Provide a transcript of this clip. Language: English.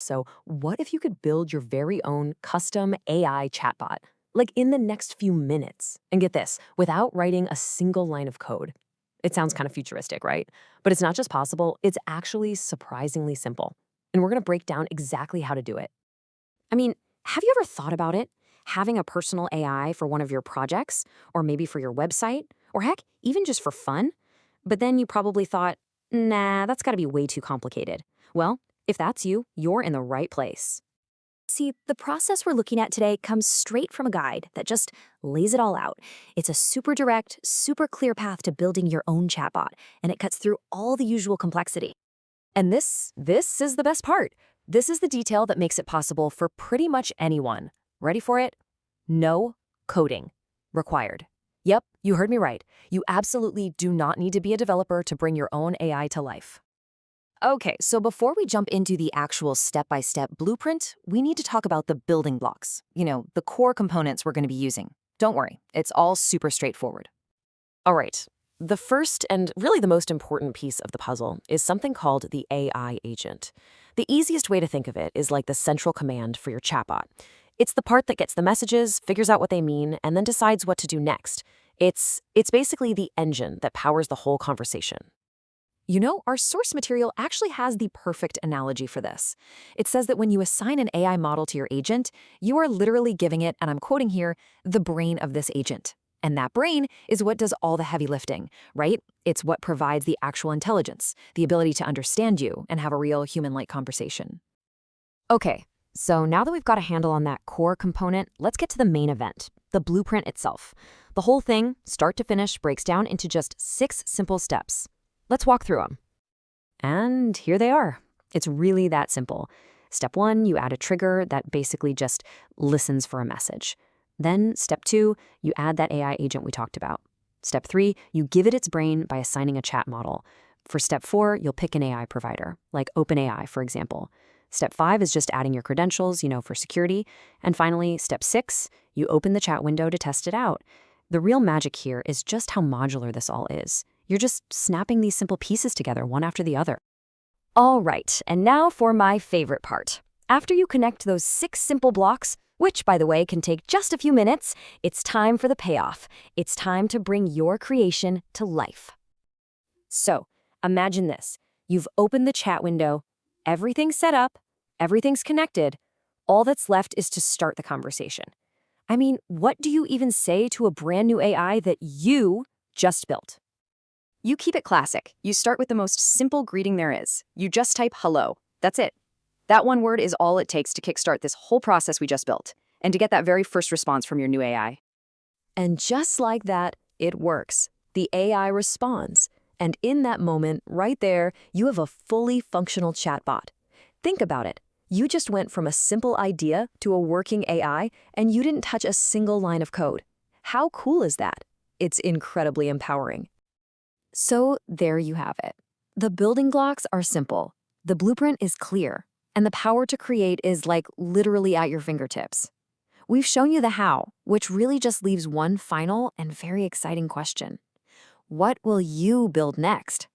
So, what if you could build your very own custom AI chatbot, like in the next few minutes? And get this, without writing a single line of code. It sounds kind of futuristic, right? But it's not just possible, it's actually surprisingly simple. And we're gonna break down exactly how to do it. I mean, have you ever thought about it? Having a personal AI for one of your projects, or maybe for your website, or heck, even just for fun? But then you probably thought, nah, that's gotta be way too complicated. Well, if that's you, you're in the right place. See, the process we're looking at today comes straight from a guide that just lays it all out. It's a super direct, super clear path to building your own chatbot, and it cuts through all the usual complexity. And this is the best part. This is the detail that makes it possible for pretty much anyone. Ready for it? No coding required. Yep, you heard me right. You absolutely do not need to be a developer to bring your own AI to life. Okay, so before we jump into the actual step-by-step blueprint, we need to talk about the building blocks, the core components we're going to be using. Don't worry, it's all super straightforward. All right, the first and really the most important piece of the puzzle is something called the AI agent. The easiest way to think of it is like the central command for your chatbot. It's the part that gets the messages, figures out what they mean, and then decides what to do next. It's basically the engine that powers the whole conversation. Our source material actually has the perfect analogy for this. It says that when you assign an AI model to your agent, you are literally giving it, and I'm quoting here, the brain of this agent. And that brain is what does all the heavy lifting, right? It's what provides the actual intelligence, the ability to understand you and have a real human-like conversation. Okay, so now that we've got a handle on that core component, let's get to the main event, the blueprint itself. The whole thing, start to finish, breaks down into just 6 simple steps. Let's walk through them. And here they are. It's really that simple. Step 1, you add a trigger that basically just listens for a message. Then, step 2, you add that AI agent we talked about. Step 3, you give it its brain by assigning a chat model. For step 4, you'll pick an AI provider, like OpenAI, for example. Step 5 is just adding your credentials, for security. And finally, step 6, you open the chat window to test it out. The real magic here is just how modular this all is. You're just snapping these simple pieces together one after the other. All right, and now for my favorite part. After you connect those 6 simple blocks, which, by the way, can take just a few minutes, it's time for the payoff. It's time to bring your creation to life. So, imagine this. You've opened the chat window, everything's set up, everything's connected. All that's left is to start the conversation. I mean, what do you even say to a brand new AI that you just built? You keep it classic. You start with the most simple greeting there is. You just type hello. That's it. That one word is all it takes to kickstart this whole process we just built, and to get that very first response from your new AI. And just like that, it works. The AI responds. And in that moment, right there, you have a fully functional chatbot. Think about it. You just went from a simple idea to a working AI, and you didn't touch a single line of code. How cool is that? It's incredibly empowering. So there you have it. The building blocks are simple. The blueprint is clear. And the power to create is like literally at your fingertips. We've shown you the how, which really just leaves one final and very exciting question. What will you build next?